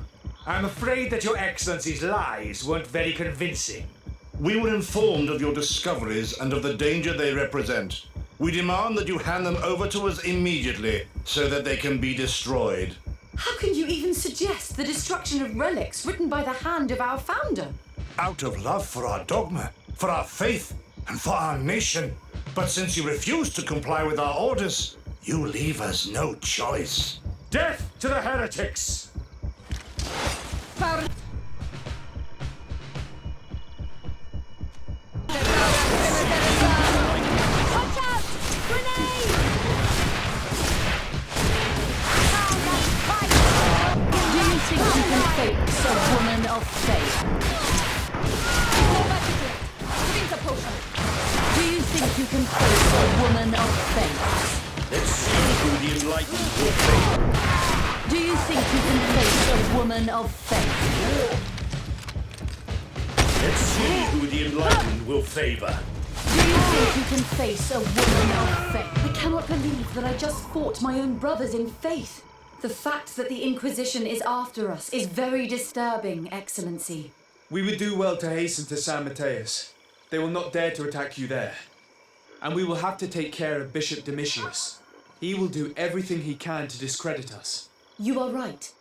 I'm afraid that your Excellency's lies weren't very convincing. We were informed of your discoveries and of the danger they represent. We demand that you hand them over to us immediately, so that they can be destroyed. How can you even suggest the destruction of relics written by the hand of our founder? Out of love for our dogma, for our faith, and for our nation. But since you refuse to comply with our orders, you leave us no choice. Death to the heretics! Watch out! Grenade! Do you think you can face a woman of faith? Drink a potion. Do you think you can face a woman of faith? Let's see who the enlightened will favor. Do you think you can face a woman of faith? Let's see who the enlightened will favor. Do you think you can face a woman of faith? I cannot believe that I just fought my own brothers in faith. The fact that the Inquisition is after us is very disturbing, Excellency. We would do well to hasten to San Matthias. They will not dare to attack you there. And we will have to take care of Bishop Domitius. He will do everything he can to discredit us. You are right.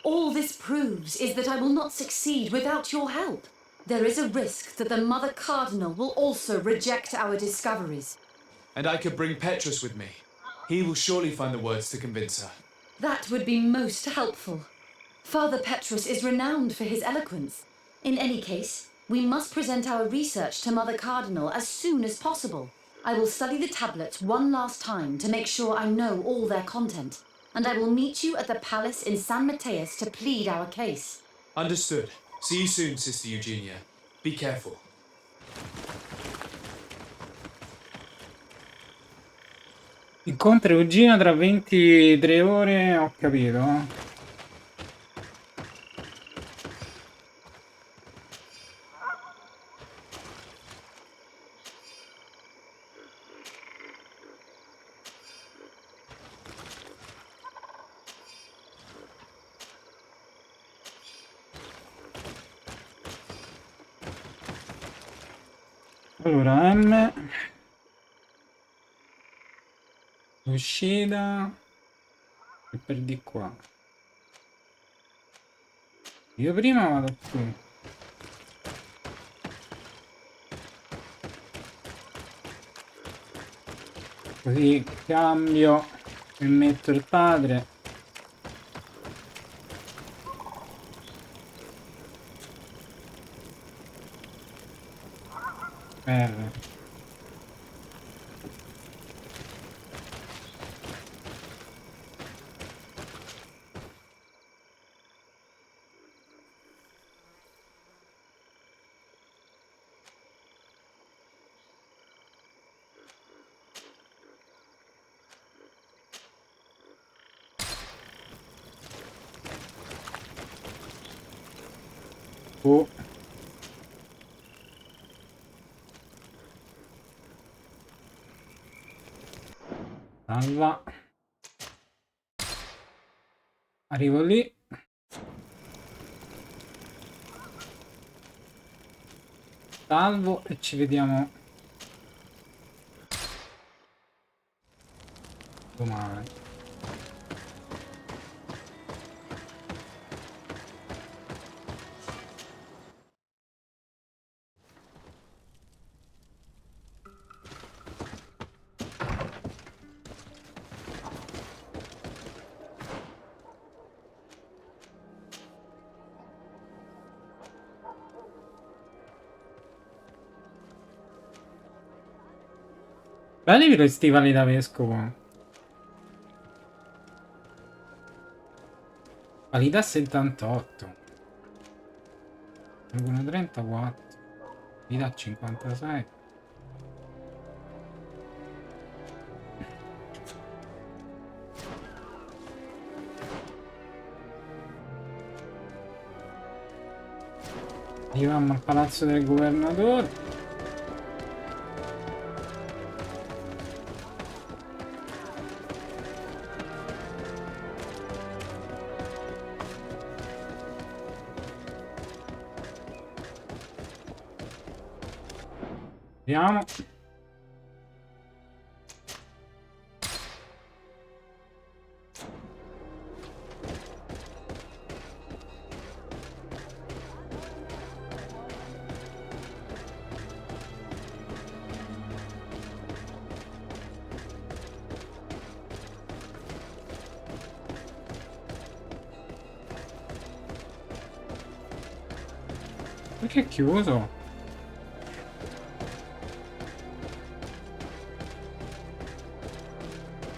All this proves is that I will not succeed without your help. There is a risk that the Mother Cardinal will also reject our discoveries. And I could bring Petrus with me. He will surely find the words to convince her. That would be most helpful. Father Petrus is renowned for his eloquence. In any case, we must present our research to Mother Cardinal as soon as possible. I will study the tablets one last time to make sure I know all their content. And I will meet you at the palace in San Matthias to plead our case. Understood. See you soon, Sister Eugenia. Be careful. Incontra Eugenia tra 23 ore, ho capito. Allora, M. L'uscita e per di qua. Io prima vado qui. Così cambio e metto il padre. R. Oh. Salva. Arrivo lì. Salvo e ci vediamo domani. Belli per i stivali da vescovo. Qualità 78. Vengono 34. Qualità 56. Arriviamo al palazzo del governatore. Andiamo. Perché è chiuso?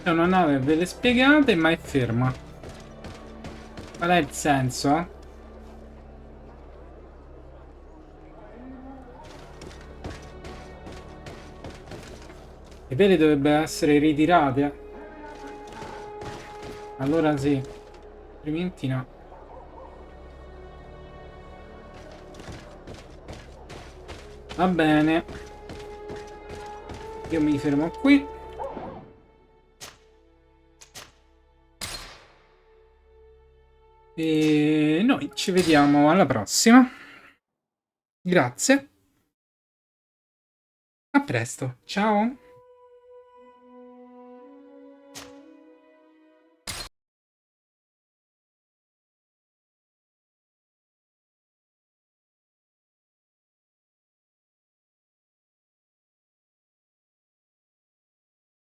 È una nave, ve le spiegate, ma è ferma. Qual è il senso? Le vele dovrebbero essere ritirate. Allora sì. Altrimenti no. Va bene. Io mi fermo qui. E noi ci vediamo alla prossima. Grazie. A presto. Ciao.